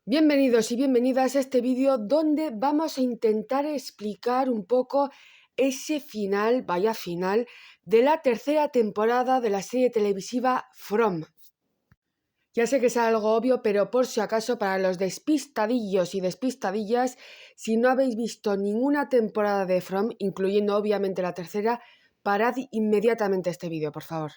Bienvenidos y bienvenidas a este vídeo donde vamos a intentar explicar un poco ese final, vaya final, de la tercera temporada de la serie televisiva From. Ya sé que es algo obvio, pero por si acaso para los despistadillos y despistadillas, si no habéis visto ninguna temporada de From, incluyendo obviamente la tercera, parad inmediatamente este vídeo, por favor.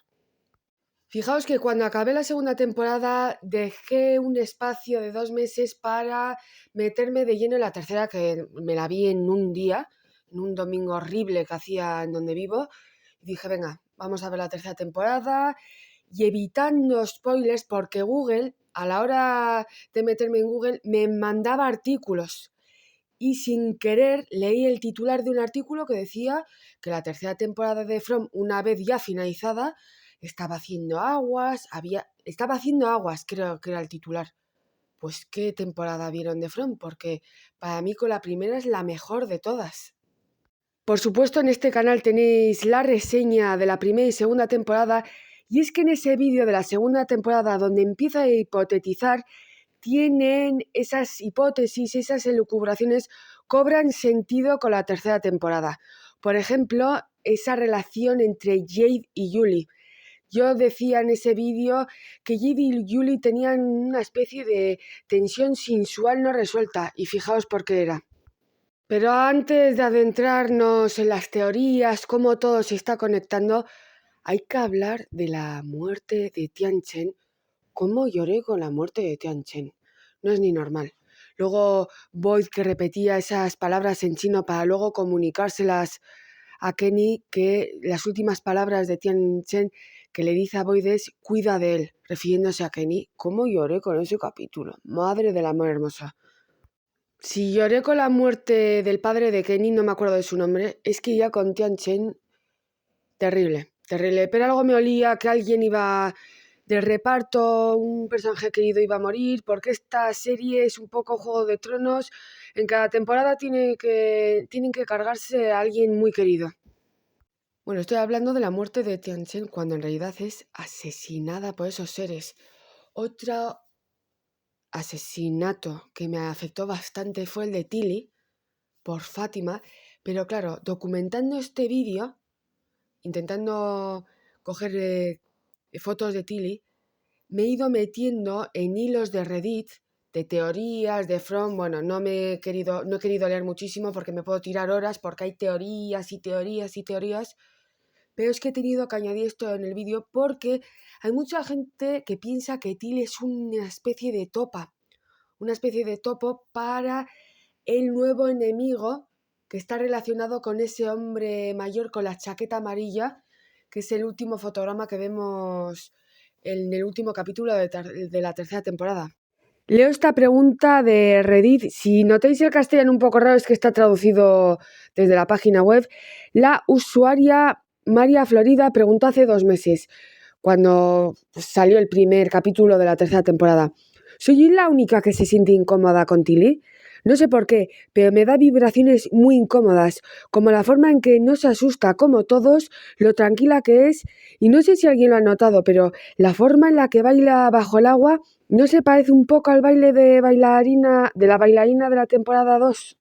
Fijaos que cuando acabé la segunda temporada dejé un espacio de 2 meses para meterme de lleno en la tercera, que me la vi en un día, en un domingo horrible que hacía en donde vivo. Y dije, venga, vamos a ver la tercera temporada y evitando spoilers porque Google, a la hora de meterme en Google, me mandaba artículos. Y sin querer leí el titular de un artículo que decía que la tercera temporada de From, una vez ya finalizada, estaba haciendo aguas, creo que era el titular. Pues qué temporada vieron de From, porque para mí con la primera es la mejor de todas. Por supuesto, en este canal tenéis la reseña de la primera y segunda temporada, y es que en ese vídeo de la segunda temporada donde empiezo a hipotetizar, tienen esas hipótesis, esas elucubraciones, cobran sentido con la tercera temporada. Por ejemplo, esa relación entre Jade y Julie. Yo decía en ese vídeo que Jade y Julie tenían una especie de tensión sensual no resuelta, y fijaos por qué era. Pero antes de adentrarnos en las teorías, cómo todo se está conectando, hay que hablar de la muerte de Tian Chen. ¿Cómo lloré con la muerte de Tian Chen? No es ni normal. Luego Boyd, que repetía esas palabras en chino para luego comunicárselas a Kenny, que las últimas palabras de Tian Chen que le dice a Boyd es cuida de él, refiriéndose a Kenny. ¿Cómo lloré con ese capítulo? Madre del amor hermosa. Si lloré con la muerte del padre de Kenny, no me acuerdo de su nombre, es que ya con Tian Chen, terrible, terrible. Pero algo me olía que alguien iba del reparto, un personaje querido iba a morir, porque esta serie es un poco Juego de Tronos. En cada temporada tienen que cargarse a alguien muy querido. Bueno, estoy hablando de la muerte de Tian Chen cuando en realidad es asesinada por esos seres. Otro asesinato que me afectó bastante fue el de Tilly por Fátima, pero claro, documentando este vídeo, intentando coger fotos de Tilly, me he ido metiendo en hilos de Reddit, de teorías, de From. Bueno, no he querido leer muchísimo porque me puedo tirar horas porque hay teorías y teorías y teorías, pero es que he tenido que añadir esto en el vídeo porque hay mucha gente que piensa que Tilly es una especie de topo para el nuevo enemigo que está relacionado con ese hombre mayor con la chaqueta amarilla, que es el último fotograma que vemos en el último capítulo de la tercera temporada. Leo esta pregunta de Reddit. Si notáis el castellano un poco raro, es que está traducido desde la página web. La usuaria María Florida preguntó hace 2 meses, cuando salió el primer capítulo de la tercera temporada: ¿soy yo la única que se siente incómoda con Tilly? No sé por qué, pero me da vibraciones muy incómodas, como la forma en que no se asusta como todos, lo tranquila que es, y no sé si alguien lo ha notado, pero la forma en la que baila bajo el agua no se parece un poco al baile de la bailarina de la temporada 2.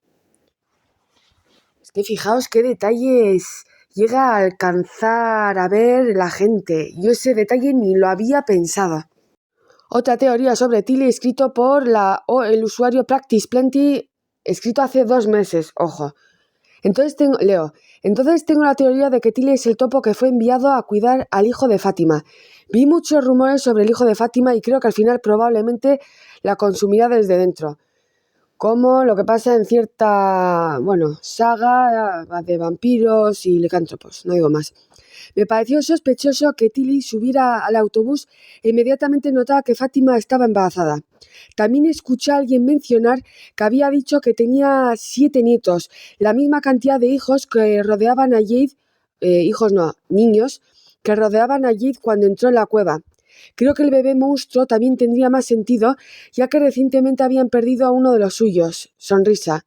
Es que fijaos qué detalles llega a alcanzar a ver la gente. Yo ese detalle ni lo había pensado. Otra teoría sobre Tilly escrito por el usuario Practice Plenty, escrito hace 2 meses, ojo. Entonces tengo la teoría de que Tilly es el topo que fue enviado a cuidar al hijo de Fátima. Vi muchos rumores sobre el hijo de Fátima y creo que al final probablemente la consumirá desde dentro. Como lo que pasa en cierta, saga de vampiros y licántropos, no digo más. Me pareció sospechoso que Tilly subiera al autobús e inmediatamente notaba que Fátima estaba embarazada. También escuché a alguien mencionar que había dicho que tenía 7 nietos, la misma cantidad de hijos que rodeaban a Jade, niños, que rodeaban a Jade cuando entró en la cueva. Creo que el bebé monstruo también tendría más sentido, ya que recientemente habían perdido a uno de los suyos. Sonrisa.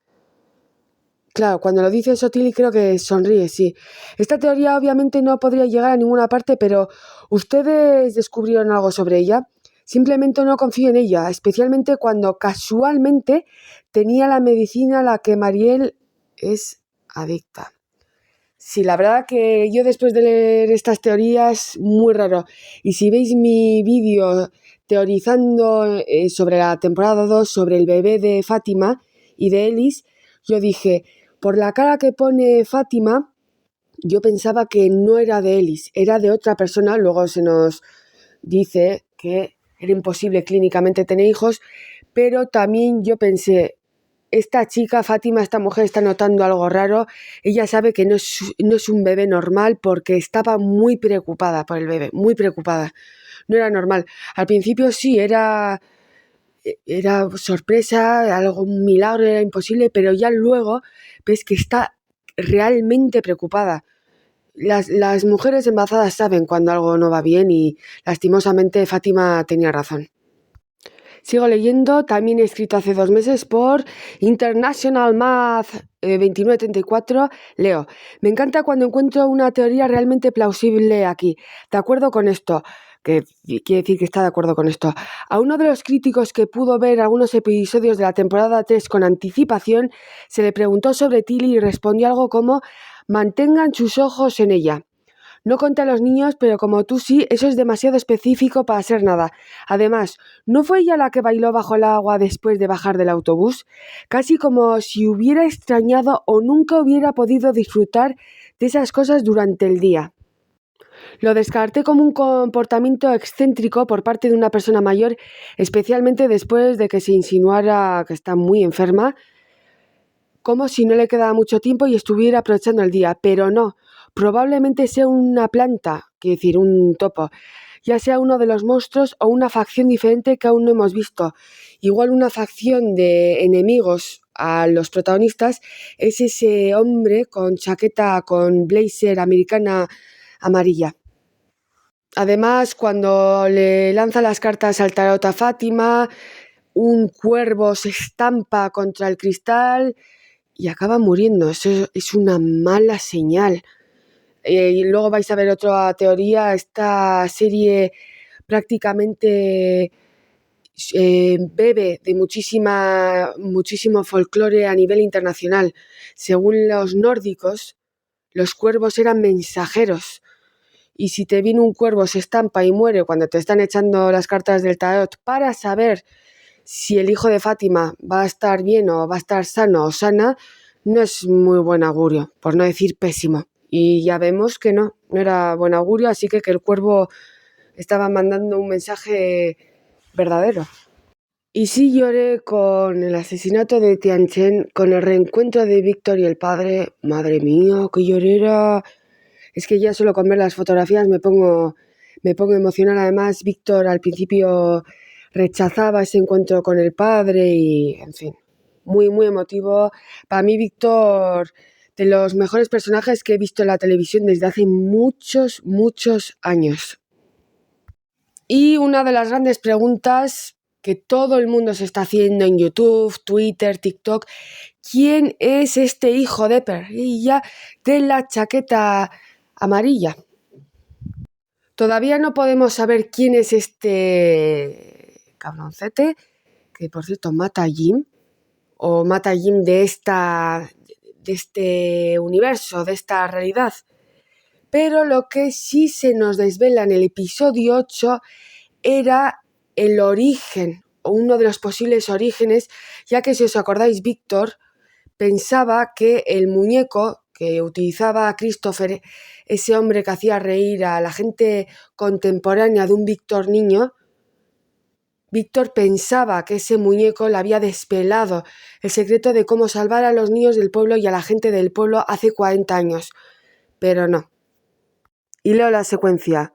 Claro, cuando lo dice Tilly creo que sonríe, sí. Esta teoría obviamente no podría llegar a ninguna parte, pero ¿ustedes descubrieron algo sobre ella? Simplemente no confío en ella, especialmente cuando casualmente tenía la medicina a la que Mariel es adicta. Sí, la verdad que yo después de leer estas teorías, muy raro. Y si veis mi vídeo teorizando sobre la temporada 2, sobre el bebé de Fátima y de Ellis, yo dije, por la cara que pone Fátima, yo pensaba que no era de Ellis, era de otra persona. Luego se nos dice que era imposible clínicamente tener hijos, pero también yo pensé, esta chica, Fátima, esta mujer está notando algo raro. Ella sabe que no es un bebé normal porque estaba muy preocupada por el bebé, muy preocupada. No era normal. Al principio sí, era sorpresa, algo, un milagro, era imposible, pero ya luego ves que está realmente preocupada. Las mujeres embarazadas saben cuando algo no va bien y lastimosamente Fátima tenía razón. Sigo leyendo, también escrito hace 2 meses por International Math 2934. Leo, me encanta cuando encuentro una teoría realmente plausible aquí. De acuerdo con esto, que quiere decir que está de acuerdo con esto. A uno de los críticos que pudo ver algunos episodios de la temporada 3 con anticipación, se le preguntó sobre Tilly y respondió algo como, mantengan sus ojos en ella. No conté a los niños, pero como tú sí, eso es demasiado específico para ser nada. Además, ¿no fue ella la que bailó bajo el agua después de bajar del autobús? Casi como si hubiera extrañado o nunca hubiera podido disfrutar de esas cosas durante el día. Lo descarté como un comportamiento excéntrico por parte de una persona mayor, especialmente después de que se insinuara que está muy enferma, como si no le quedaba mucho tiempo y estuviera aprovechando el día, pero no. Probablemente sea una planta, quiere decir, un topo, ya sea uno de los monstruos o una facción diferente que aún no hemos visto. Igual una facción de enemigos a los protagonistas es ese hombre con chaqueta, con blazer americana amarilla. Además, cuando le lanza las cartas al tarot a Fátima, un cuervo se estampa contra el cristal y acaba muriendo. Eso es una mala señal. Y luego vais a ver otra teoría. Esta serie prácticamente bebe de muchísimo folclore a nivel internacional. Según los nórdicos, los cuervos eran mensajeros. Y si te viene un cuervo, se estampa y muere cuando te están echando las cartas del tarot para saber si el hijo de Fátima va a estar bien o va a estar sano o sana, no es muy buen augurio, por no decir pésimo. Y ya vemos que no era buen augurio, así que el cuervo estaba mandando un mensaje verdadero. Y sí lloré con el asesinato de Tianchen, con el reencuentro de Víctor y el padre. Madre mía, qué llorera. Es que ya solo con ver las fotografías me pongo emocional. Además, Víctor al principio rechazaba ese encuentro con el padre y, en fin, muy emotivo. Para mí, Víctor, de los mejores personajes que he visto en la televisión desde hace muchos años. Y una de las grandes preguntas que todo el mundo se está haciendo en YouTube, Twitter, TikTok, ¿quién es este hijo de perrilla de la chaqueta amarilla? Todavía no podemos saber quién es este cabroncete, que por cierto mata a Jim, o mata a Jim de este universo, de esta realidad. Pero lo que sí se nos desvela en el episodio 8 era el origen, o uno de los posibles orígenes, ya que si os acordáis, Víctor pensaba que el muñeco que utilizaba Christopher, ese hombre que hacía reír a la gente contemporánea de un Víctor niño, Víctor pensaba que ese muñeco le había desvelado el secreto de cómo salvar a los niños del pueblo y a la gente del pueblo hace 40 años. Pero no. Y leo la secuencia.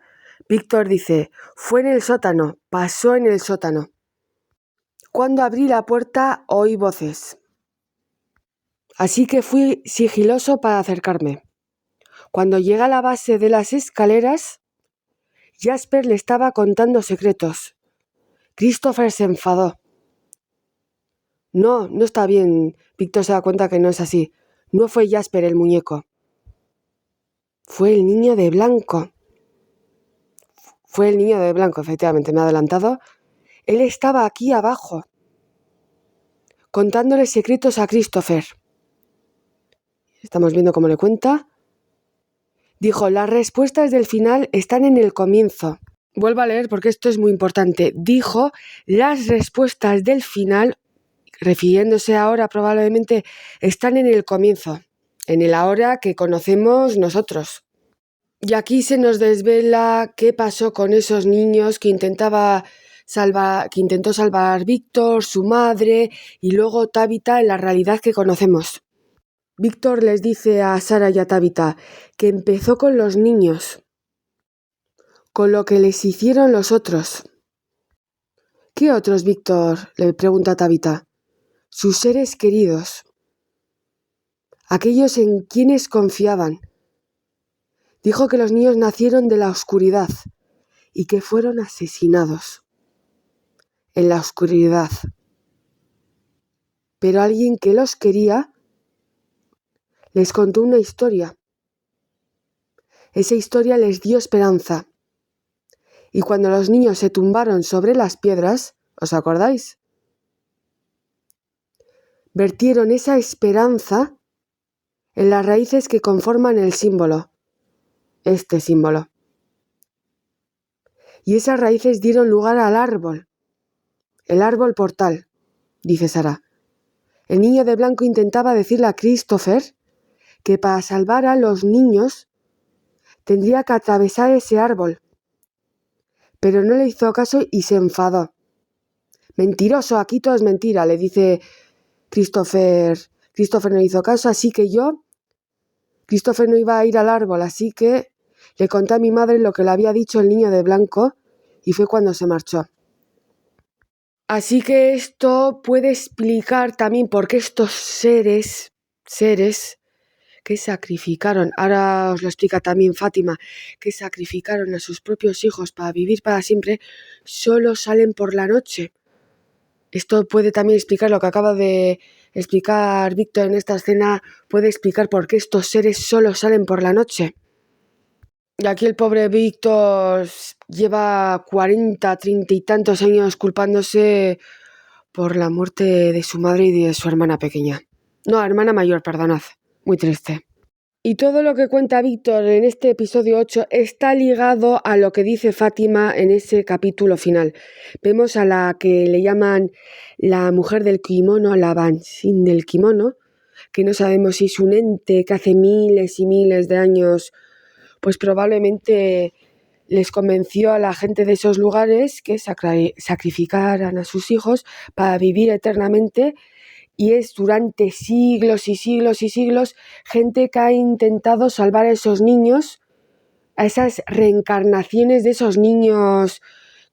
Víctor dice, fue en el sótano, pasó en el sótano. Cuando abrí la puerta oí voces. Así que fui sigiloso para acercarme. Cuando llegué a la base de las escaleras, Jasper le estaba contando secretos. Christopher se enfadó. No está bien. Víctor se da cuenta que no es así. No fue Jasper el muñeco. Fue el niño de blanco. Fue el niño de blanco, efectivamente, me he adelantado. Él estaba aquí abajo, contándole secretos a Christopher. Estamos viendo cómo le cuenta. Dijo, las respuestas del final están en el comienzo. Vuelvo a leer porque esto es muy importante. Dijo, las respuestas del final, refiriéndose ahora probablemente, están en el comienzo, en el ahora que conocemos nosotros. Y aquí se nos desvela qué pasó con esos niños que intentó salvar Víctor, su madre y luego Tabitha en la realidad que conocemos. Víctor les dice a Sara y a Tabitha que empezó con los niños, con lo que les hicieron los otros. ¿Qué otros, Víctor?, le pregunta Tabitha. Sus seres queridos, aquellos en quienes confiaban. Dijo que los niños nacieron de la oscuridad y que fueron asesinados en la oscuridad. Pero alguien que los quería les contó una historia. Esa historia les dio esperanza. Y cuando los niños se tumbaron sobre las piedras, ¿os acordáis? Vertieron esa esperanza en las raíces que conforman el símbolo, este símbolo. Y esas raíces dieron lugar al árbol, el árbol portal, dice Sara. El niño de blanco intentaba decirle a Christopher que para salvar a los niños tendría que atravesar ese árbol, pero no le hizo caso y se enfadó. Mentiroso, aquí todo es mentira, le dice Christopher. Christopher no hizo caso, así que Christopher no iba a ir al árbol, así que le conté a mi madre lo que le había dicho el niño de blanco y fue cuando se marchó. Así que esto puede explicar también por qué estos seres que sacrificaron, ahora os lo explica también Fátima, que sacrificaron a sus propios hijos para vivir para siempre, solo salen por la noche. Esto puede también explicar lo que acaba de explicar Víctor en esta escena, puede explicar por qué estos seres solo salen por la noche. Y aquí el pobre Víctor lleva 40, 30 y tantos años culpándose por la muerte de su madre y de su hermana pequeña. No, hermana mayor, perdonad. Muy triste. Y todo lo que cuenta Víctor en este episodio 8 está ligado a lo que dice Fátima en ese capítulo final. Vemos a la que le llaman la mujer del kimono, la Banshee del kimono, que no sabemos si es un ente que hace miles y miles de años, pues probablemente les convenció a la gente de esos lugares que sacrificaran a sus hijos para vivir eternamente. Y es durante siglos y siglos y siglos gente que ha intentado salvar a esos niños, a esas reencarnaciones de esos niños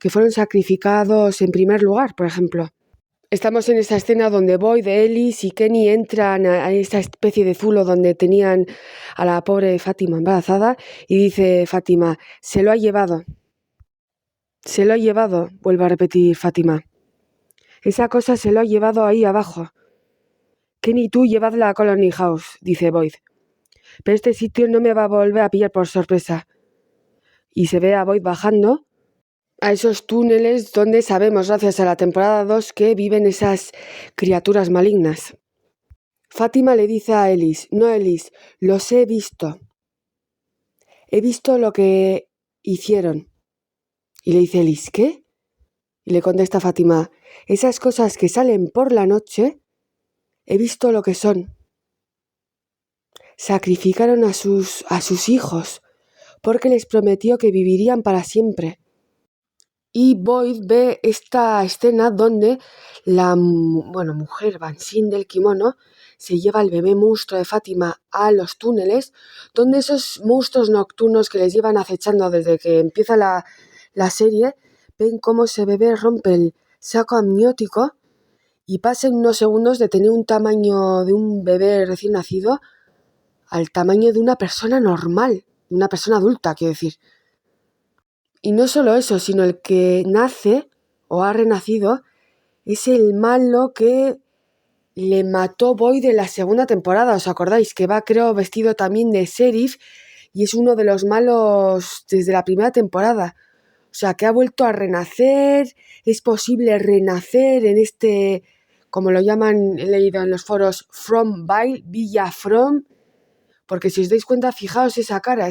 que fueron sacrificados en primer lugar, por ejemplo. Estamos en esa escena donde Boyd, Ellis y Kenny entran a esta especie de zulo donde tenían a la pobre Fátima embarazada y dice Fátima, se lo ha llevado. Se lo ha llevado, vuelve a repetir Fátima. Esa cosa se lo ha llevado ahí abajo. Kenny y tú llevadla a Colony House, dice Boyd. Pero este sitio no me va a volver a pillar por sorpresa. Y se ve a Boyd bajando a esos túneles donde sabemos, gracias a la temporada 2, que viven esas criaturas malignas. Fátima le dice a Ellis, no Ellis, los he visto. He visto lo que hicieron. Y le dice Ellis, ¿qué? Y le contesta Fátima, esas cosas que salen por la noche, he visto lo que son. Sacrificaron a sus hijos porque les prometió que vivirían para siempre. Y Boyd ve esta escena donde la mujer Banshee del kimono se lleva al bebé monstruo de Fátima a los túneles, donde esos monstruos nocturnos que les llevan acechando desde que empieza la serie, ven cómo ese bebé rompe el saco amniótico y pasa en unos segundos de tener un tamaño de un bebé recién nacido al tamaño de una persona normal, de una persona adulta, quiero decir. Y no solo eso, sino el que nace o ha renacido es el malo que le mató Boyd en la segunda temporada, ¿os acordáis? Que va, creo, vestido también de sheriff y es uno de los malos desde la primera temporada. O sea, que ha vuelto a renacer, es posible renacer en este, como lo llaman, he leído en los foros, From Villa From, porque si os dais cuenta, fijaos esa cara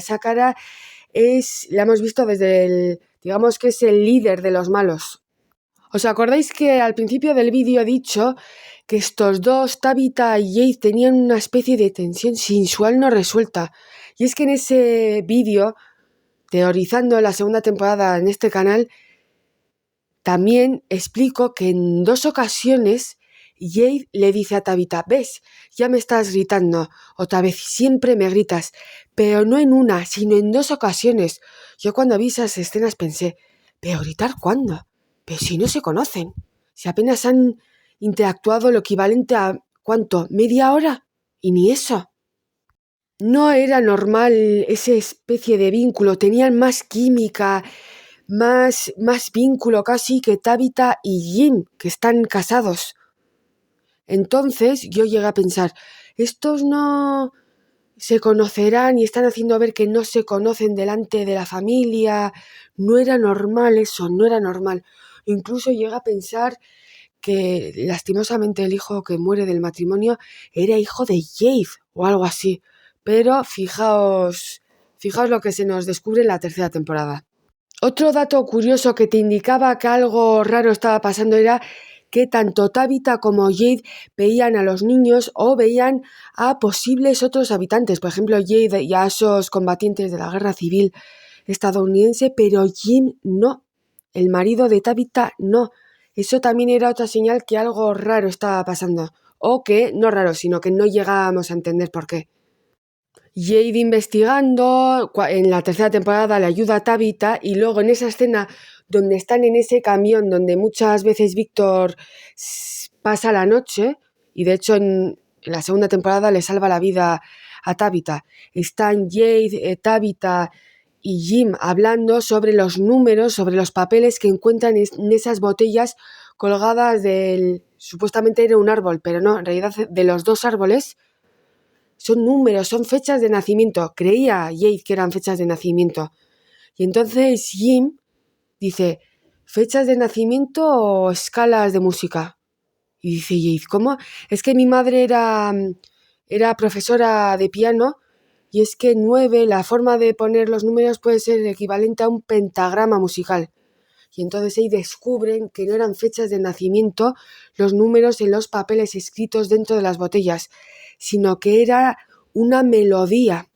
la hemos visto desde digamos que es el líder de los malos. ¿Os acordáis que al principio del vídeo he dicho que estos dos, Tabitha y Jade, tenían una especie de tensión sensual no resuelta? Y es que en ese vídeo, teorizando la segunda temporada en este canal, también explico que en 2 ocasiones Jade le dice a Tabitha, ¿ves? Ya me estás gritando, otra vez siempre me gritas, pero no en una, sino en 2 ocasiones. Yo cuando vi esas escenas pensé, ¿pero gritar cuándo? Pero si no se conocen, si apenas han interactuado lo equivalente a, ¿cuánto? ¿Media hora? Y ni eso. No era normal esa especie de vínculo, tenían más química, más vínculo casi que Tabitha y Jim, que están casados. Entonces yo llegué a pensar, estos no se conocerán y están haciendo ver que no se conocen delante de la familia. No era normal eso, no era normal. Incluso llegué a pensar que lastimosamente el hijo que muere del matrimonio era hijo de Jade o algo así. Pero fijaos lo que se nos descubre en la tercera temporada. Otro dato curioso que te indicaba que algo raro estaba pasando era que tanto Tabitha como Jade veían a los niños o veían a posibles otros habitantes. Por ejemplo, Jade y a esos combatientes de la guerra civil estadounidense, pero Jim no. El marido de Tabitha no. Eso también era otra señal que algo raro estaba pasando. O que, no raro, sino que no llegábamos a entender por qué. Jade investigando, en la tercera temporada le ayuda a Tabitha y luego en esa escena donde están en ese camión donde muchas veces Víctor pasa la noche y de hecho en la segunda temporada le salva la vida a Tabitha. Están Jade, Tabitha y Jim hablando sobre los números, sobre los papeles que encuentran en esas botellas colgadas supuestamente era un árbol, pero no, en realidad de los 2 árboles. Son números, son fechas de nacimiento. Creía Jade que eran fechas de nacimiento. Y entonces Jim dice, ¿fechas de nacimiento o escalas de música? Y dice Jade, ¿cómo? Es que mi madre era profesora de piano y es que 9, la forma de poner los números puede ser el equivalente a un pentagrama musical. Y entonces ahí descubren que no eran fechas de nacimiento los números en los papeles escritos dentro de las botellas, sino que era una melodía.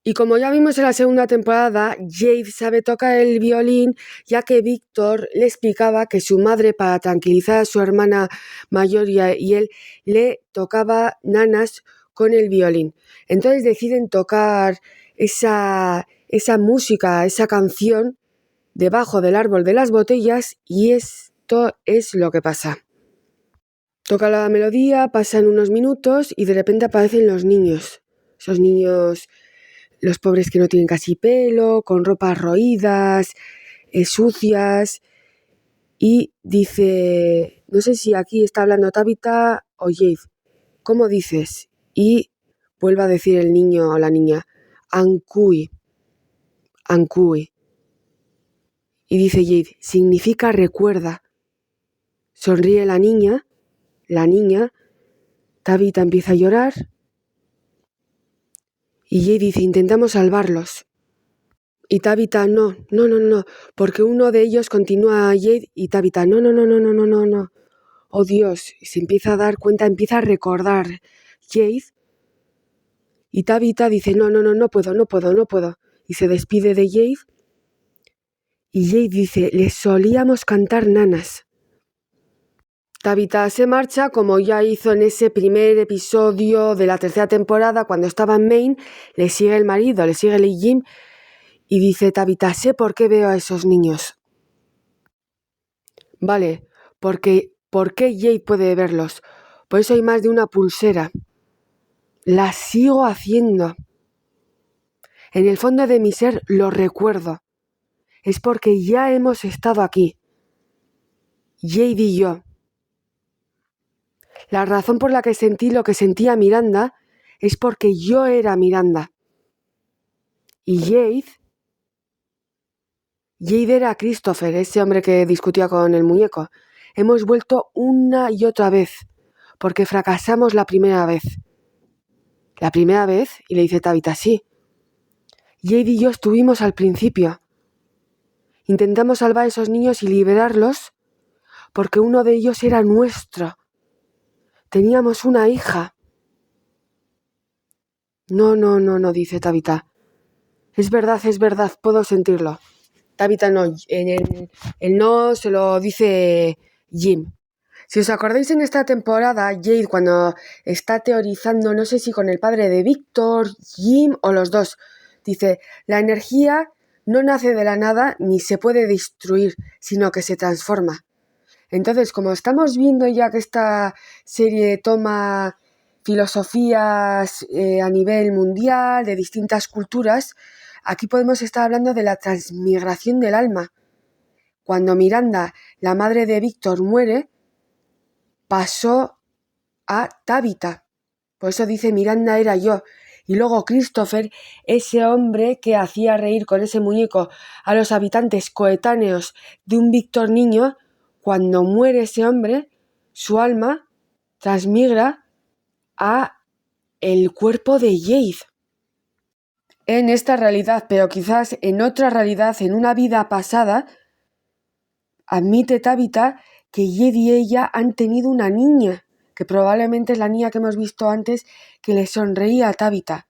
Y como ya vimos en la segunda temporada, Jade sabe tocar el violín, ya que Víctor le explicaba que su madre, para tranquilizar a su hermana mayor y él, le tocaba nanas con el violín. Entonces deciden tocar esa música, esa canción, debajo del árbol de las botellas y esto es lo que pasa. Toca la melodía, pasan unos minutos y de repente aparecen los niños. Esos niños, los pobres que no tienen casi pelo, con ropas roídas, sucias. Y dice, no sé si aquí está hablando Tabitha o Jade. ¿Cómo dices? Y vuelve a decir el niño o la niña, Ankui. Ankui. Y dice Jade, significa recuerda. Sonríe la niña, Tabitha empieza a llorar y Jade dice, intentamos salvarlos. Y Tabitha, no, porque uno de ellos continúa a Jade y Tabitha, no. Oh Dios, y se empieza a dar cuenta, empieza a recordar Jade y Tabitha dice, no puedo. Y se despide de Jade y Jade dice, les solíamos cantar nanas. Tabitha se marcha como ya hizo en ese primer episodio de la tercera temporada cuando estaba en Maine, le sigue el marido, le sigue el Jim y dice Tabitha, sé por qué veo a esos niños. Vale, ¿por qué Jade puede verlos? Por eso hay más de una pulsera. La sigo haciendo. En el fondo de mi ser lo recuerdo. Es porque ya hemos estado aquí. Jade y yo. La razón por la que sentí lo que sentía Miranda es porque yo era Miranda. Y Jade Jade era Christopher, ese hombre que discutía con el muñeco. Hemos vuelto una y otra vez, porque fracasamos la primera vez. ¿La primera vez? Y le dice Tabitha, sí. Jade y yo estuvimos al principio. Intentamos salvar a esos niños y liberarlos porque uno de ellos era nuestro. Teníamos una hija. No, dice Tabitha. Es verdad, puedo sentirlo. Tabitha no, el no se lo dice Jim. Si os acordáis en esta temporada, Jade cuando está teorizando, no sé si con el padre de Víctor, Jim o los dos, dice, la energía no nace de la nada ni se puede destruir, sino que se transforma. Entonces, como estamos viendo ya que esta serie toma filosofías a nivel mundial, de distintas culturas, aquí podemos estar hablando de la transmigración del alma. Cuando Miranda, la madre de Víctor, muere, pasó a Tabitha. Por eso dice Miranda era yo. Y luego Christopher, ese hombre que hacía reír con ese muñeco a los habitantes coetáneos de un Víctor niño, cuando muere ese hombre, su alma transmigra a el cuerpo de Jade. En esta realidad, pero quizás en otra realidad, en una vida pasada, admite Tabitha que Jade y ella han tenido una niña, que probablemente es la niña que hemos visto antes que le sonreía a Tabitha.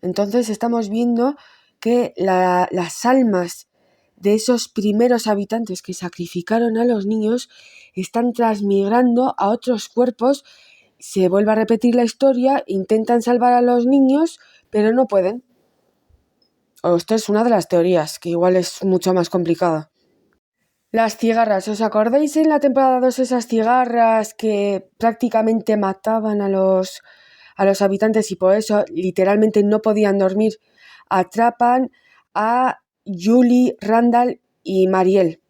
Entonces estamos viendo que las almas de esos primeros habitantes que sacrificaron a los niños están transmigrando a otros cuerpos. Se vuelve a repetir la historia, intentan salvar a los niños, pero no pueden. Esto es una de las teorías, que igual es mucho más complicada. Las cigarras, ¿os acordáis en la temporada 2 esas cigarras que prácticamente mataban a los habitantes y por eso literalmente no podían dormir? Atrapan a Julie, Randall y Mariel.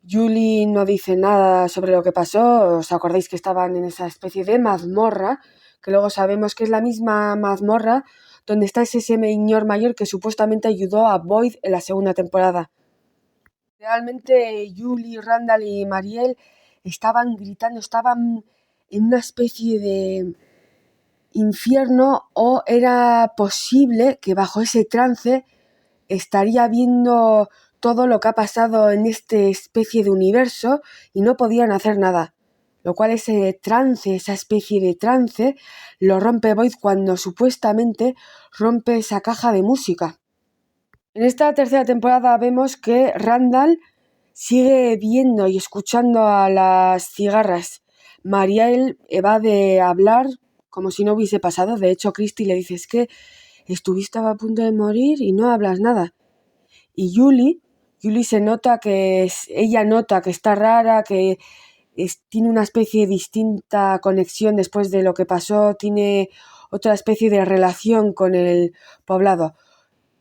Julie no dice nada sobre lo que pasó, ¿os acordáis que estaban en esa especie de mazmorra? Que luego sabemos que es la misma mazmorra donde está ese señor mayor que supuestamente ayudó a Boyd en la segunda temporada. Realmente Julie, Randall y Mariel estaban gritando, estaban en una especie de infierno, o era posible que bajo ese trance estaría viendo todo lo que ha pasado en esta especie de universo y no podían hacer nada. Lo cual ese trance, esa especie de trance, lo rompe Boyd cuando supuestamente rompe esa caja de música. En esta tercera temporada vemos que Randall sigue viendo y escuchando a las cigarras. Mariel va de hablar como si no hubiese pasado. De hecho, Christy le dice, es que estuviste a punto de morir y no hablas nada. Y Julie se nota que ella nota que está rara, que tiene una especie de distinta conexión después de lo que pasó, tiene otra especie de relación con el poblado.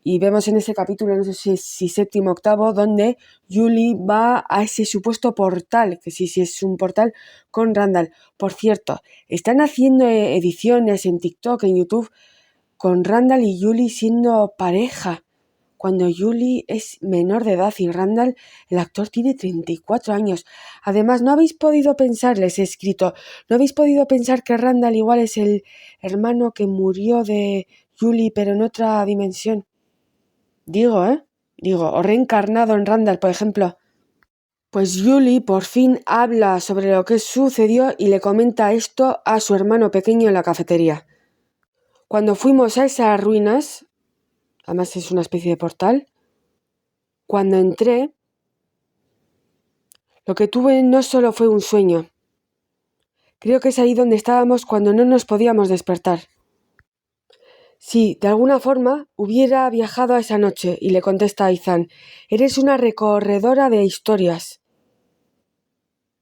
Y vemos en ese capítulo, no sé si séptimo o octavo, donde Julie va a ese supuesto portal, que sí es un portal, con Randall. Por cierto, están haciendo ediciones en TikTok, en YouTube, con Randall y Julie siendo pareja, cuando Julie es menor de edad y Randall, el actor, tiene 34 años. Además, ¿no habéis podido pensar, les he escrito, no habéis podido pensar que Randall igual es el hermano que murió de Julie, pero en otra dimensión? Digo, o reencarnado en Randall, por ejemplo. Pues Julie por fin habla sobre lo que sucedió y le comenta esto a su hermano pequeño en la cafetería. Cuando fuimos a esas ruinas, además es una especie de portal, cuando entré, lo que tuve no solo fue un sueño. Creo que es ahí donde estábamos cuando no nos podíamos despertar. Sí, de alguna forma hubiera viajado a esa noche, y le contesta a Ethan, eres una recorredora de historias.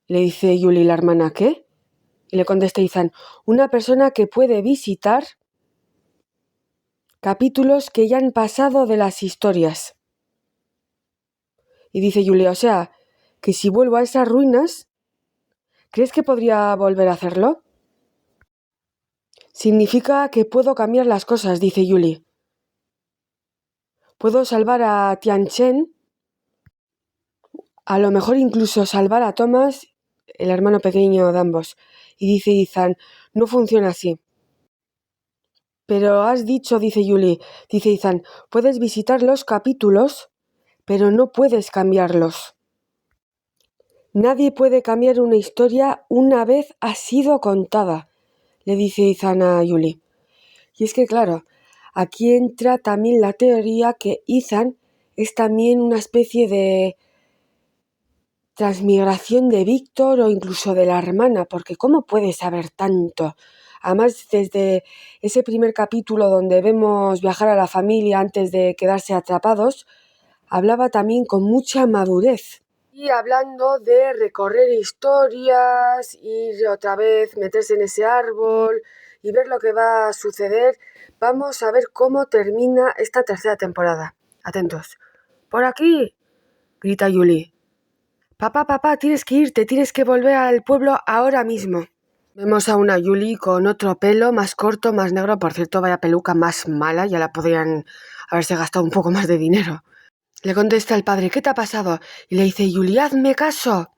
Le dice Julie, la hermana, ¿qué? Y le contesta Ethan, una persona que puede visitar capítulos que ya han pasado de las historias. Y dice Julie, o sea, que si vuelvo a esas ruinas, ¿crees que podría volver a hacerlo? Significa que puedo cambiar las cosas, dice Julie. Puedo salvar a Tianchen a lo mejor incluso salvar a Thomas, el hermano pequeño de ambos. Y dice Ethan, no funciona así. Pero has dicho, dice Julie, dice Ethan, puedes visitar los capítulos, pero no puedes cambiarlos. Nadie puede cambiar una historia una vez ha sido contada, le dice Ethan a Julie. Y es que, claro, aquí entra también la teoría que Ethan es también una especie de transmigración de Víctor o incluso de la hermana, porque ¿cómo puede saber tanto? Además, desde ese primer capítulo donde vemos viajar a la familia antes de quedarse atrapados, hablaba también con mucha madurez. Y hablando de recorrer historias, ir otra vez, meterse en ese árbol y ver lo que va a suceder, vamos a ver cómo termina esta tercera temporada. Atentos. ¡Por aquí!, grita Julie. Papá, tienes que irte, tienes que volver al pueblo ahora mismo. Vemos a una Julie con otro pelo más corto, más negro. Por cierto, vaya peluca más mala, ya la podrían haberse gastado un poco más de dinero. Le contesta el padre, ¿qué te ha pasado? Y le dice, Julie, hazme caso.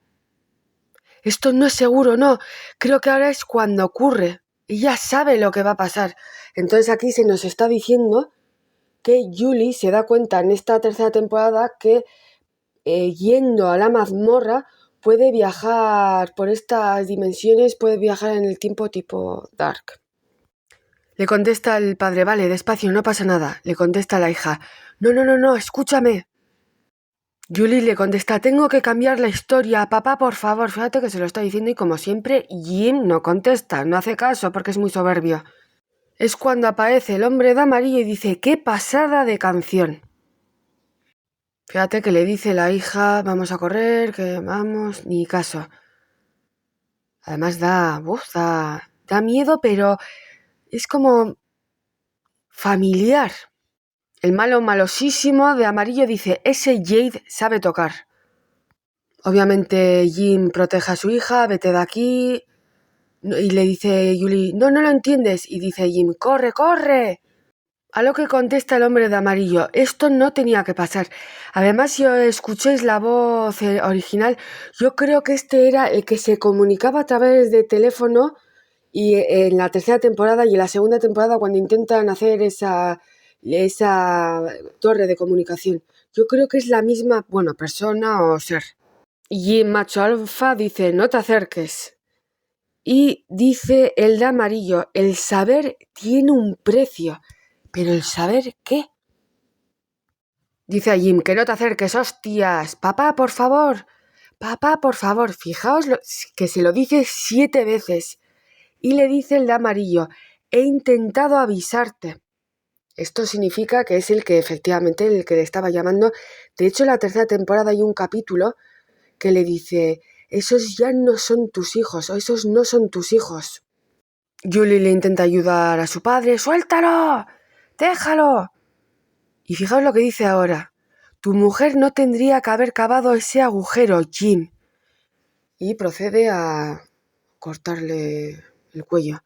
Esto no es seguro, no. Creo que ahora es cuando ocurre. Ella sabe lo que va a pasar. Entonces aquí se nos está diciendo que Julie se da cuenta en esta tercera temporada que yendo a la mazmorra puede viajar por estas dimensiones, puede viajar en el tiempo tipo Dark. Le contesta el padre, vale, despacio, no pasa nada. Le contesta la hija, no, escúchame. Julie le contesta, tengo que cambiar la historia, papá, por favor. Fíjate que se lo está diciendo y como siempre, Jim no contesta, no hace caso porque es muy soberbio. Es cuando aparece el hombre de amarillo y dice, ¡qué pasada de canción! Fíjate que le dice la hija, vamos a correr, que vamos, ni caso. Además da miedo, pero es como familiar. El malo malosísimo de amarillo dice, ese Jade sabe tocar. Obviamente Jim protege a su hija, vete de aquí. Y le dice Julie, no lo entiendes. Y dice Jim, corre. A lo que contesta el hombre de amarillo, esto no tenía que pasar. Además, si escucháis la voz original, yo creo que este era el que se comunicaba a través de teléfono y en la tercera temporada y en la segunda temporada cuando intentan hacer esa torre de comunicación. Yo creo que es la misma, persona o ser. Y en macho alfa dice, no te acerques. Y dice el de amarillo, el saber tiene un precio. ¿Pero el saber qué? Dice a Jim, que no te acerques, hostias. Papá, por favor. Fijaos que se lo dice 7 veces. Y le dice el de amarillo, he intentado avisarte. Esto significa que es el que efectivamente el que le estaba llamando. De hecho, en la tercera temporada hay un capítulo que le dice, esos ya no son tus hijos, o esos no son tus hijos. Julie le intenta ayudar a su padre, ¡suéltalo! ¡Déjalo! Y fijaos lo que dice ahora. Tu mujer no tendría que haber cavado ese agujero, Jim. Y procede a cortarle el cuello.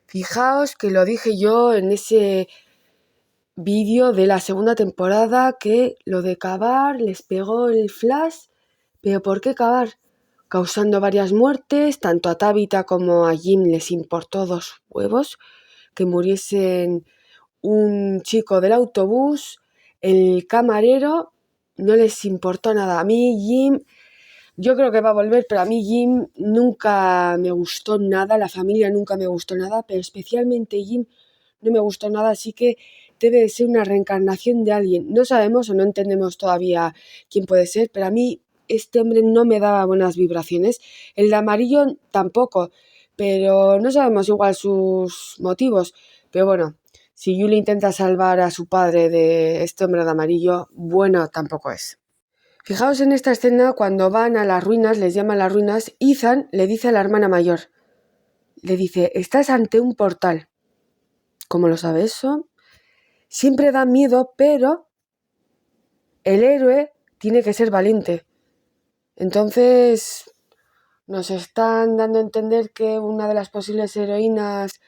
Fijaos que lo dije yo en ese vídeo de la segunda temporada que lo de cavar les pegó el flash. ¿Pero por qué cavar? Causando varias muertes, tanto a Tabitha como a Jim les importó 2 huevos que muriesen un chico del autobús, el camarero, no les importó nada. A mí Jim, yo creo que va a volver, pero a mí Jim nunca me gustó nada, la familia nunca me gustó nada, pero especialmente Jim no me gustó nada, así que debe de ser una reencarnación de alguien. No sabemos o no entendemos todavía quién puede ser, pero a mí este hombre no me daba buenas vibraciones. El de amarillo tampoco, pero no sabemos igual sus motivos. Pero bueno, si Julie intenta salvar a su padre de este hombre de amarillo, bueno tampoco es. Fijaos en esta escena cuando van a las ruinas, les llaman las ruinas, Ethan le dice a la hermana mayor, le dice, estás ante un portal. ¿Cómo lo sabe eso? Siempre da miedo, pero el héroe tiene que ser valiente. Entonces nos están dando a entender que una de las posibles heroínas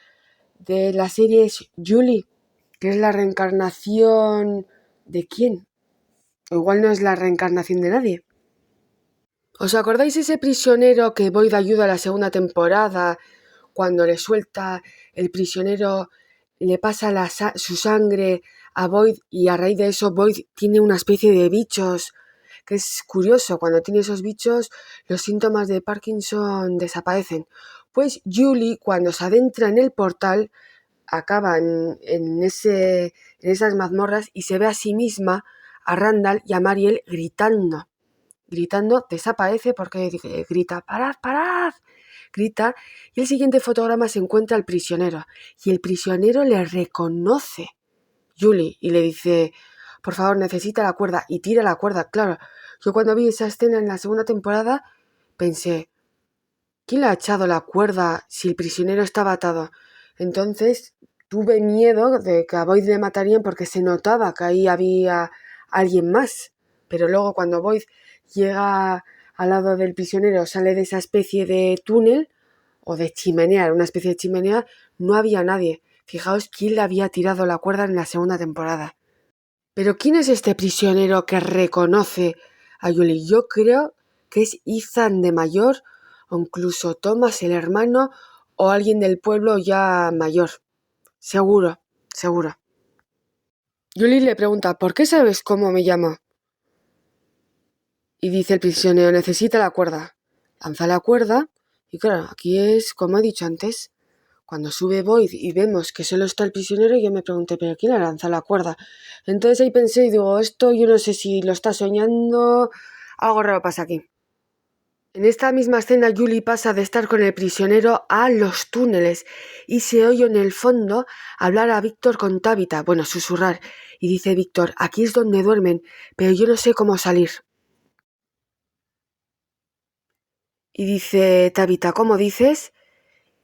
de la serie es Julie, que es la reencarnación ¿de quién? O igual no es la reencarnación de nadie. ¿Os acordáis ese prisionero que Boyd ayuda a la segunda temporada? Cuando le suelta el prisionero, le pasa su sangre a Boyd y a raíz de eso Boyd tiene una especie de bichos, que es curioso, cuando tiene esos bichos los síntomas de Parkinson desaparecen. Pues Julie, cuando se adentra en el portal, acaba en esas mazmorras y se ve a sí misma, a Randall y a Mariel gritando, desaparece porque grita, ¡parad, parad! Grita, y el siguiente fotograma se encuentra al prisionero, y el prisionero le reconoce, Julie, y le dice, por favor, necesita la cuerda, y tira la cuerda. Claro, yo cuando vi esa escena en la segunda temporada, pensé, ¿quién le ha echado la cuerda si el prisionero estaba atado? Entonces tuve miedo de que a Boyd le matarían porque se notaba que ahí había alguien más. Pero luego cuando Boyd llega al lado del prisionero, sale de esa especie de túnel o de chimenea, una especie de chimenea, no había nadie. Fijaos quién le había tirado la cuerda en la segunda temporada. Pero ¿quién es este prisionero que reconoce a Julie? Yo creo que es Ethan de mayor, o incluso Thomas el hermano, o alguien del pueblo ya mayor. Seguro, seguro. Julie le pregunta, ¿por qué sabes cómo me llamo? Y dice el prisionero, necesita la cuerda. Lanza la cuerda, y claro, aquí es como he dicho antes. Cuando sube Boyd y vemos que solo está el prisionero, yo me pregunté, ¿pero quién le lanza la cuerda? Entonces ahí pensé y digo, esto yo no sé si lo está soñando, algo raro pasa aquí. En esta misma escena, Julie pasa de estar con el prisionero a los túneles y se oye en el fondo hablar a Víctor con Tabitha, bueno, susurrar, y dice Víctor, aquí es donde duermen, pero yo no sé cómo salir. Y dice Tabitha, ¿cómo dices?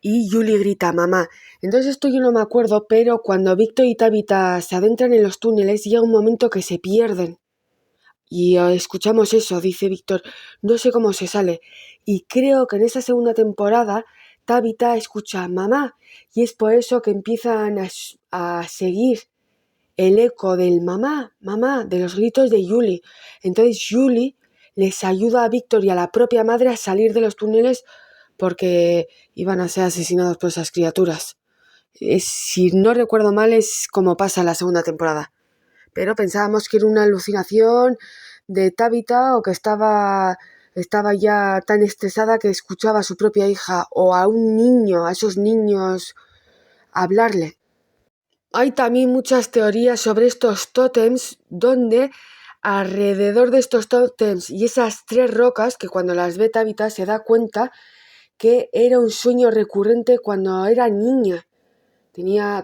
Y Julie grita, mamá. Entonces esto yo no me acuerdo, pero cuando Víctor y Tabitha se adentran en los túneles, llega un momento que se pierden. Y escuchamos eso, dice Víctor, no sé cómo se sale. Y creo que en esa segunda temporada, Tabitha escucha mamá. Y es por eso que empiezan a seguir el eco del mamá, mamá, de los gritos de Julie. Entonces Julie les ayuda a Víctor y a la propia madre a salir de los túneles porque iban a ser asesinados por esas criaturas. Si no recuerdo mal, es como pasa en la segunda temporada. Pero pensábamos que era una alucinación de Tabitha o que estaba ya tan estresada que escuchaba a su propia hija o a un niño, a esos niños, hablarle. Hay también muchas teorías sobre estos tótems donde alrededor de estos tótems y esas tres rocas que cuando las ve Tabitha se da cuenta que era un sueño recurrente cuando era niña.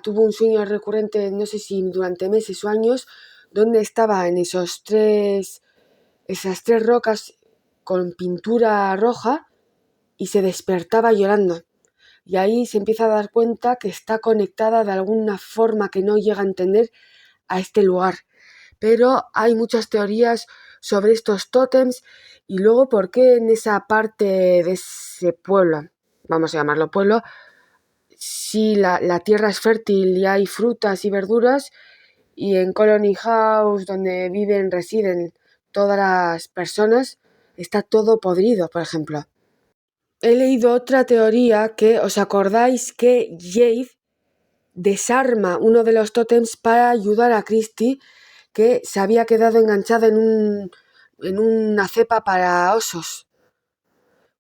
Tuvo un sueño recurrente, no sé si durante meses o años, donde estaba en esas tres rocas con pintura roja y se despertaba llorando. Y ahí se empieza a dar cuenta que está conectada de alguna forma que no llega a entender a este lugar. Pero hay muchas teorías sobre estos tótems y luego por qué en esa parte de ese pueblo, vamos a llamarlo pueblo, si la tierra es fértil y hay frutas y verduras, y en Colony House, donde residen todas las personas, está todo podrido, por ejemplo. He leído otra teoría que, ¿os acordáis que Jade desarma uno de los tótems para ayudar a Christie, que se había quedado enganchada en una cepa para osos?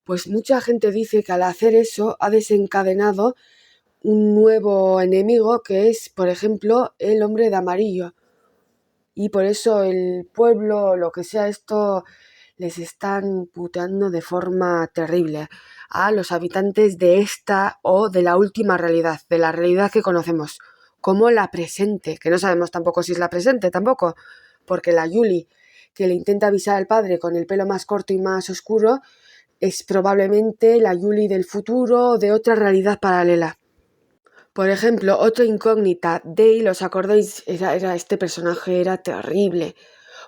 Pues mucha gente dice que al hacer eso ha desencadenado un nuevo enemigo que es, por ejemplo, el hombre de amarillo. Y por eso el pueblo, lo que sea esto, les están puteando de forma terrible a los habitantes de esta o de la última realidad, de la realidad que conocemos, como la presente, que no sabemos tampoco si es la presente tampoco, porque la Julie, que le intenta avisar al padre con el pelo más corto y más oscuro, es probablemente la Julie del futuro o de otra realidad paralela. Por ejemplo, otra incógnita, Dale, ¿os acordáis? Este personaje era terrible.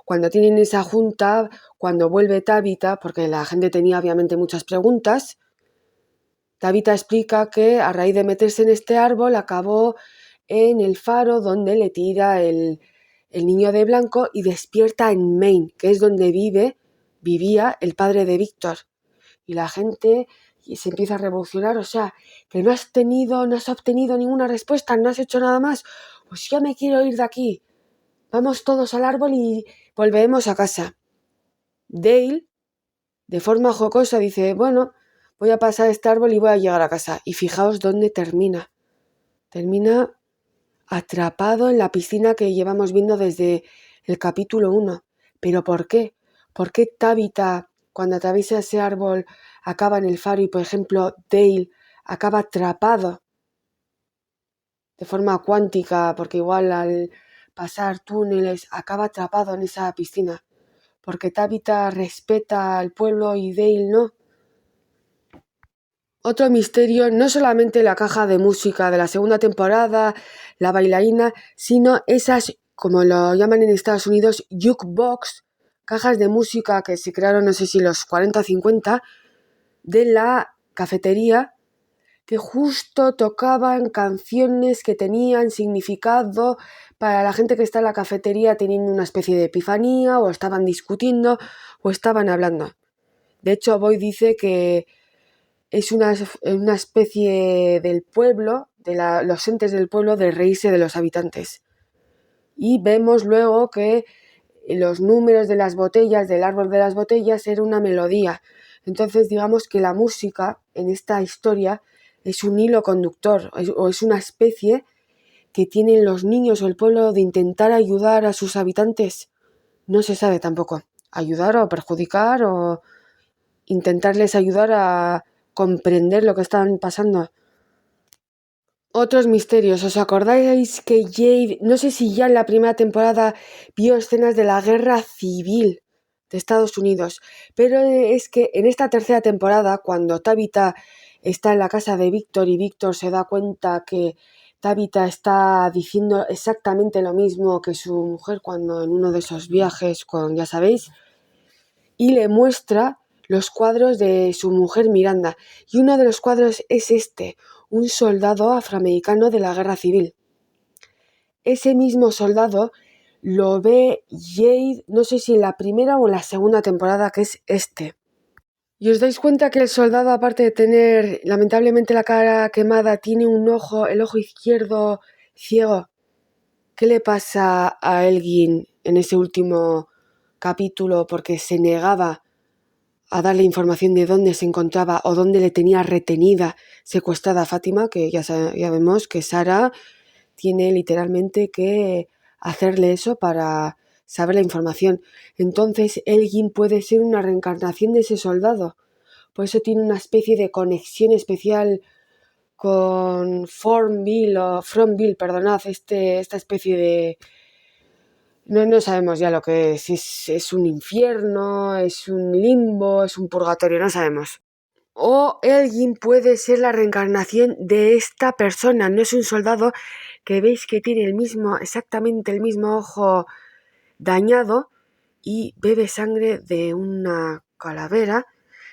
Cuando tienen esa junta, cuando vuelve Tabitha, porque la gente tenía obviamente muchas preguntas, Tabitha explica que a raíz de meterse en este árbol acabó en el faro donde le tira el niño de blanco y despierta en Maine, que es donde vive vivía el padre de Víctor. Y la gente se empieza a revolucionar, o sea, que no has obtenido ninguna respuesta, no has hecho nada más, pues ya me quiero ir de aquí. Vamos todos al árbol y volvemos a casa. Dale, de forma jocosa, dice, bueno, voy a pasar este árbol y voy a llegar a casa. Y fijaos dónde termina. Termina atrapado en la piscina que llevamos viendo desde el capítulo 1. ¿Pero por qué? ¿Por qué Tabitha, cuando atraviesa ese árbol, acaba en el faro y, por ejemplo, Dale acaba atrapado de forma cuántica, porque igual al pasar túneles acaba atrapado en esa piscina? Porque Tabitha respeta al pueblo y Dale no. Otro misterio, no solamente la caja de música de la segunda temporada, la bailarina, sino esas, como lo llaman en Estados Unidos, jukebox, cajas de música que se crearon, no sé si los 40 o 50, de la cafetería, que justo tocaban canciones que tenían significado para la gente que está en la cafetería teniendo una especie de epifanía, o estaban discutiendo, o estaban hablando. De hecho, Boyd dice que es una especie del pueblo, los entes del pueblo, de reírse de los habitantes. Y vemos luego que los números de las botellas, del árbol de las botellas, era una melodía. Entonces, digamos que la música en esta historia es un hilo conductor, o es una especie que tienen los niños o el pueblo de intentar ayudar a sus habitantes. No se sabe tampoco. Ayudar o perjudicar, o intentarles ayudar a comprender lo que están pasando. Otros misterios. ¿Os acordáis que Jade, no sé si ya en la primera temporada, vio escenas de la guerra civil de Estados Unidos? Pero es que en esta tercera temporada, cuando Tabitha está en la casa de Víctor y Víctor se da cuenta que Tabitha está diciendo exactamente lo mismo que su mujer cuando en uno de esos viajes, ya sabéis, y le muestra los cuadros de su mujer Miranda. Y uno de los cuadros es este, un soldado afroamericano de la guerra civil. Ese mismo soldado lo ve Jade, no sé si en la primera o en la segunda temporada, que es este. Y os dais cuenta que el soldado, aparte de tener lamentablemente la cara quemada, tiene el ojo izquierdo ciego. ¿Qué le pasa a Elgin en ese último capítulo? Porque se negaba a darle información de dónde se encontraba o dónde le tenía retenida, secuestrada a Fátima, que ya vemos que Sara tiene literalmente que hacerle eso para saber la información. Entonces Elgin puede ser una reencarnación de ese soldado. Por eso tiene una especie de conexión especial con Fromville, perdonad, esta especie de... No sabemos ya lo que es un infierno, es un limbo, es un purgatorio, no sabemos. O Elgin puede ser la reencarnación de esta persona, no es un soldado que veis que tiene exactamente el mismo ojo dañado y bebe sangre de una calavera,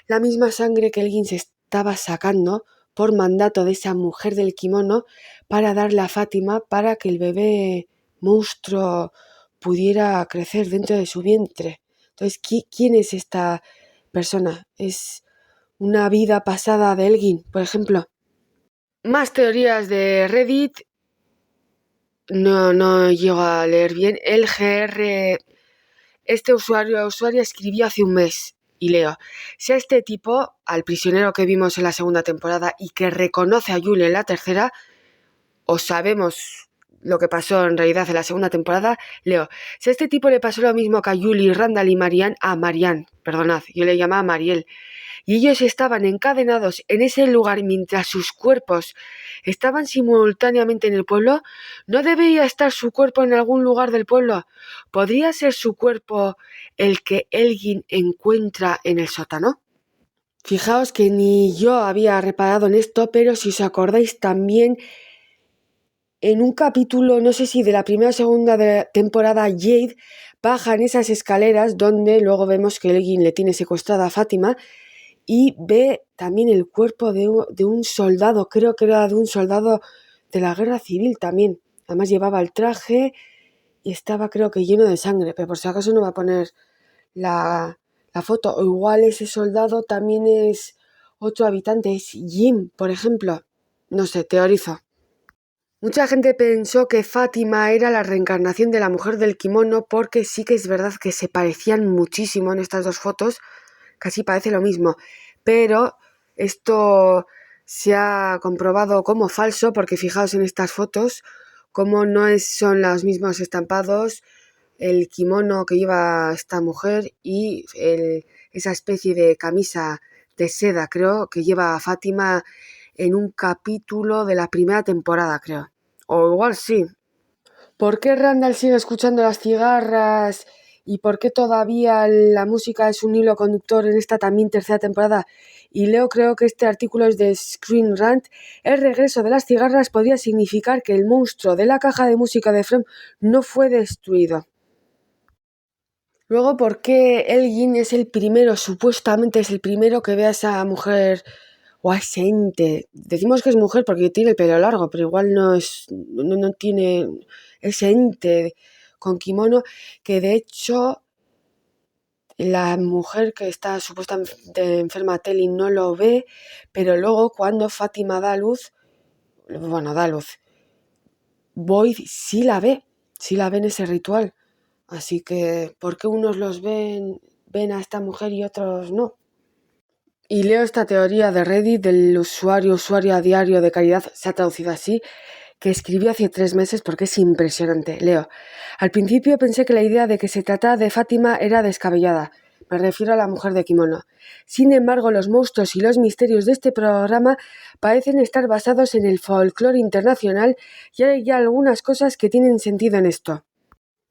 la misma sangre que Elgin se estaba sacando por mandato de esa mujer del kimono para darle a Fátima para que el bebé monstruo pudiera crecer dentro de su vientre. Entonces, ¿quién es esta persona? ¿Es una vida pasada de Elgin, por ejemplo? Más teorías de Reddit. No llego a leer bien. El GR, este usuaria escribió hace un mes, y leo: si a este tipo, al prisionero que vimos en la segunda temporada y que reconoce a Julie en la tercera, o sabemos lo que pasó en realidad en la segunda temporada, leo: si a este tipo le pasó lo mismo que a Julie, Randall y Marianne, perdonad, yo le llamaba Mariel, y ellos estaban encadenados en ese lugar mientras sus cuerpos estaban simultáneamente en el pueblo, ¿no debería estar su cuerpo en algún lugar del pueblo? ¿Podría ser su cuerpo el que Elgin encuentra en el sótano? Fijaos que ni yo había reparado en esto, pero si os acordáis también, en un capítulo, no sé si de la primera o segunda temporada, Jade baja en esas escaleras donde luego vemos que Elgin le tiene secuestrada a Fátima y ve también el cuerpo de un soldado, creo que era de un soldado de la guerra civil también. Además llevaba el traje y estaba, creo que, lleno de sangre, pero por si acaso no va a poner la la foto, o igual ese soldado también es otro habitante, es Jim, por ejemplo. No sé, teorizo. Mucha gente pensó que Fátima era la reencarnación de la mujer del kimono porque sí que es verdad que se parecían muchísimo en estas dos fotos, casi parece lo mismo, pero esto se ha comprobado como falso porque fijaos en estas fotos como son los mismos estampados, el kimono que lleva esta mujer y esa especie de camisa de seda, creo, que lleva Fátima en un capítulo de la primera temporada, creo. O igual sí. ¿Por qué Randall sigue escuchando las cigarras? ¿Y por qué todavía la música es un hilo conductor en esta también tercera temporada? Y Leo, creo que este artículo es de Screen Rant. El regreso de las cigarras podría significar que el monstruo de la caja de música de From no fue destruido. Luego, ¿por qué Elgin es el primero, supuestamente es el primero que ve a esa mujer o a ese ente? Decimos que es mujer porque tiene el pelo largo, pero igual no tiene ese ente con kimono, que de hecho la mujer que está supuestamente enferma, Telly, no lo ve, pero luego cuando Fátima da luz, Boyd sí la ve en ese ritual. Así que, ¿por qué unos ven a esta mujer y otros no? Y leo esta teoría de Reddit del usuario a diario de Caridad, se ha traducido así, que escribió hace 3 meses porque es impresionante. Leo: al principio pensé que la idea de que se trataba de Fátima era descabellada. Me refiero a la mujer de kimono. Sin embargo, los monstruos y los misterios de este programa parecen estar basados en el folclore internacional y hay ya algunas cosas que tienen sentido en esto.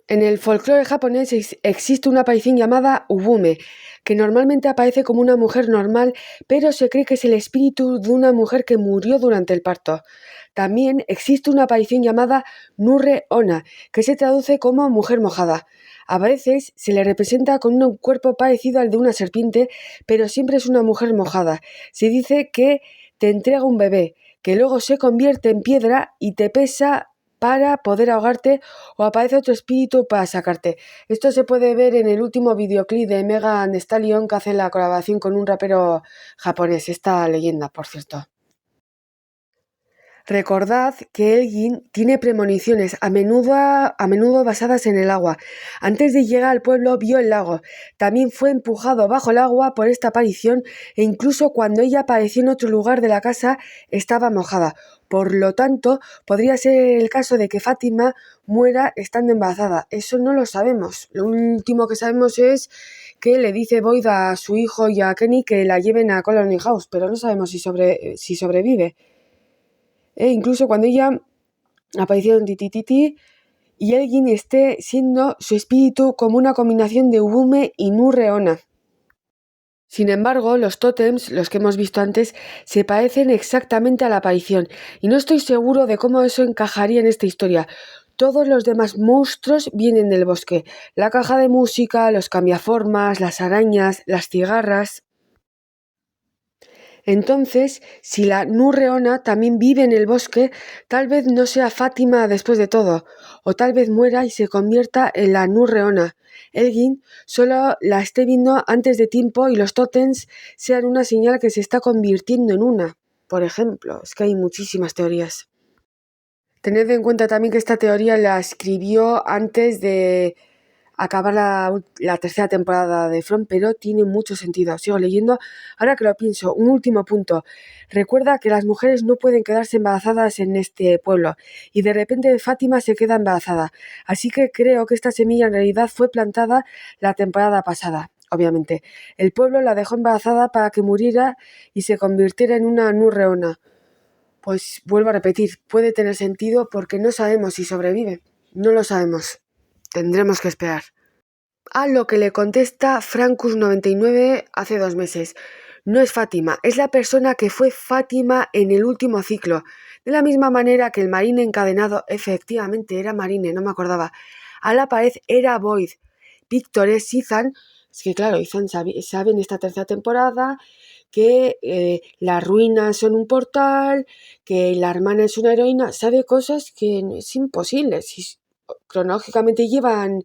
En el folclore japonés existe una aparición llamada Ubume, que normalmente aparece como una mujer normal, pero se cree que es el espíritu de una mujer que murió durante el parto. También existe una aparición llamada Nurre Onna, que se traduce como mujer mojada. A veces se le representa con un cuerpo parecido al de una serpiente, pero siempre es una mujer mojada. Se dice que te entrega un bebé, que luego se convierte en piedra y te pesa para poder ahogarte, o aparece otro espíritu para sacarte. Esto se puede ver en el último videoclip de Megan Thee Stallion, que hace la colaboración con un rapero japonés, esta leyenda, por cierto. Recordad que Elgin tiene premoniciones, a menudo basadas en el agua. Antes de llegar al pueblo vio el lago. También fue empujado bajo el agua por esta aparición e incluso cuando ella apareció en otro lugar de la casa estaba mojada. Por lo tanto, podría ser el caso de que Fátima muera estando embarazada. Eso no lo sabemos. Lo último que sabemos es que le dice Boyd a su hijo y a Kenny que la lleven a Colony House, pero no sabemos si sobrevive. Incluso cuando ella apareció en Titititi y Elgin esté siendo su espíritu como una combinación de Ubume y Nurre Onna. Sin embargo, los tótems, los que hemos visto antes, se parecen exactamente a la aparición, y no estoy seguro de cómo eso encajaría en esta historia. Todos los demás monstruos vienen del bosque. La caja de música, los cambiaformas, las arañas, las cigarras. Entonces, si la Nurreona también vive en el bosque, tal vez no sea Fátima después de todo, o tal vez muera y se convierta en la Nurreona. Elgin solo la esté viendo antes de tiempo y los tótems sean una señal que se está convirtiendo en una. Por ejemplo, es que hay muchísimas teorías. Tened en cuenta también que esta teoría la escribió antes de acabar la tercera temporada de From, pero tiene mucho sentido. Sigo leyendo. Ahora que lo pienso, un último punto. Recuerda que las mujeres no pueden quedarse embarazadas en este pueblo, y de repente Fátima se queda embarazada. Así que creo que esta semilla en realidad fue plantada la temporada pasada. Obviamente, el pueblo la dejó embarazada para que muriera y se convirtiera en una Nurreona. Pues vuelvo a repetir, puede tener sentido porque no sabemos si sobrevive. No lo sabemos. Tendremos que esperar. A lo que le contesta Francus99 hace 2 meses. No es Fátima, es la persona que fue Fátima en el último ciclo. De la misma manera que el marine encadenado, efectivamente era marine, no me acordaba. A la pared era Boyd. Víctor es Ethan. Es que claro, Ethan sabe en esta tercera temporada que las ruinas son un portal, que la hermana es una heroína. Sabe cosas que es imposible. Si cronológicamente llevan...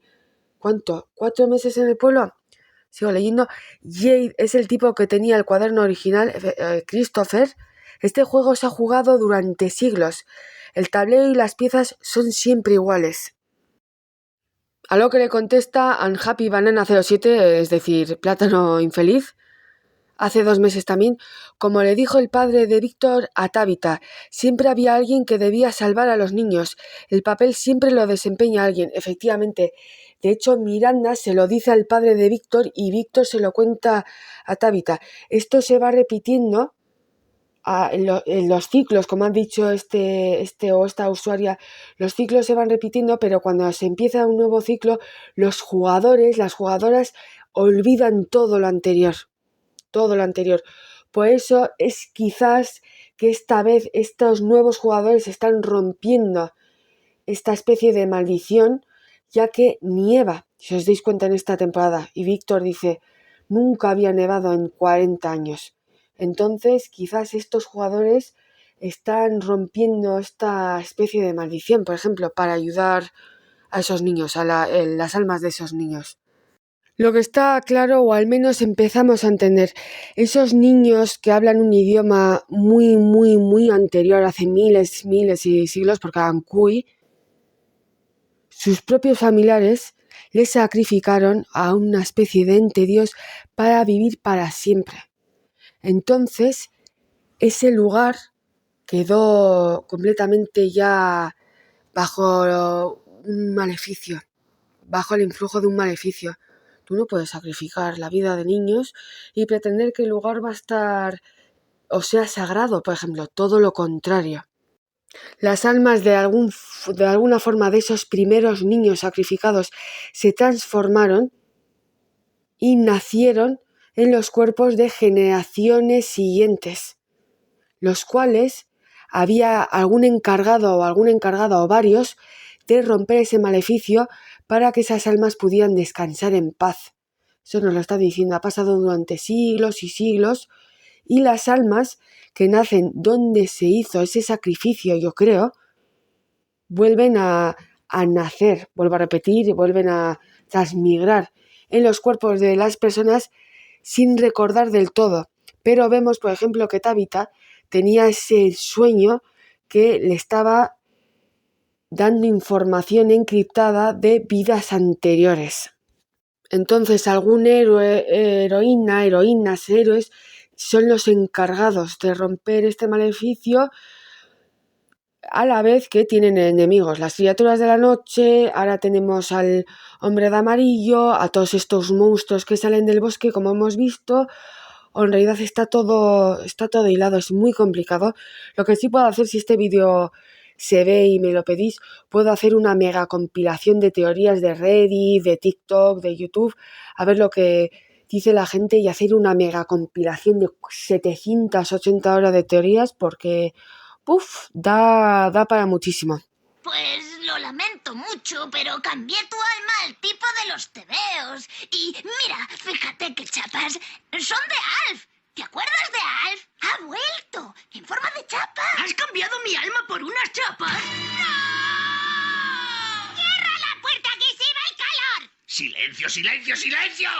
¿Cuánto? ¿4 meses en el pueblo? Sigo leyendo. Jade es el tipo que tenía el cuaderno original, Christopher. Este juego se ha jugado durante siglos. El tablero y las piezas son siempre iguales. A lo que le contesta Unhappy Banana 07, es decir, plátano infeliz, hace 2 meses también, como le dijo el padre de Víctor a Tabitha, siempre había alguien que debía salvar a los niños. El papel siempre lo desempeña alguien, efectivamente. De hecho, Miranda se lo dice al padre de Víctor y Víctor se lo cuenta a Tabitha. Esto se va repitiendo en los ciclos, como han dicho este o esta usuaria, los ciclos se van repitiendo, pero cuando se empieza un nuevo ciclo, los jugadores, las jugadoras olvidan todo lo anterior. Por eso es quizás que esta vez estos nuevos jugadores están rompiendo esta especie de maldición, ya que nieva, si os dais cuenta en esta temporada, y Víctor dice, nunca había nevado en 40 años. Entonces, quizás estos jugadores están rompiendo esta especie de maldición, por ejemplo, para ayudar a esos niños, las almas de esos niños. Lo que está claro, o al menos empezamos a entender, esos niños que hablan un idioma muy, muy, muy anterior, hace miles y siglos, porque eran Kui, sus propios familiares les sacrificaron a una especie de ente Dios para vivir para siempre. Entonces, ese lugar quedó completamente ya bajo un maleficio, bajo el influjo de un maleficio. Tú no puedes sacrificar la vida de niños y pretender que el lugar va a estar o sea sagrado, por ejemplo, todo lo contrario. Las almas de alguna forma de esos primeros niños sacrificados se transformaron y nacieron en los cuerpos de generaciones siguientes, los cuales había algún encargado o varios de romper ese maleficio para que esas almas pudieran descansar en paz. Eso nos lo está diciendo, ha pasado durante siglos y siglos, y las almas que nacen donde se hizo ese sacrificio, yo creo, vuelven a nacer, vuelvo a repetir, vuelven a transmigrar en los cuerpos de las personas sin recordar del todo. Pero vemos, por ejemplo, que Tabitha tenía ese sueño que le estaba dando información encriptada de vidas anteriores. Entonces, algún heroínas, héroes, son los encargados de romper este maleficio, a la vez que tienen enemigos, las criaturas de la noche, ahora tenemos al hombre de amarillo, a todos estos monstruos que salen del bosque, como hemos visto, o en realidad está todo hilado, es muy complicado. Lo que sí puedo hacer, si este vídeo se ve y me lo pedís, puedo hacer una mega compilación de teorías de Reddit, de TikTok, de YouTube, a ver lo que dice la gente y hacer una mega compilación de 780 horas de teorías, porque da para muchísimo. Pues lo lamento mucho, pero cambié tu alma al tipo de los tebeos. Y mira, fíjate que chapas son de Alf. ¿Te acuerdas de Alf? Ha vuelto, en forma de chapa. ¿Has cambiado mi alma por unas chapas? ¡No! ¡Cierra la puerta, que se va el calor! ¡Silencio, silencio, silencio!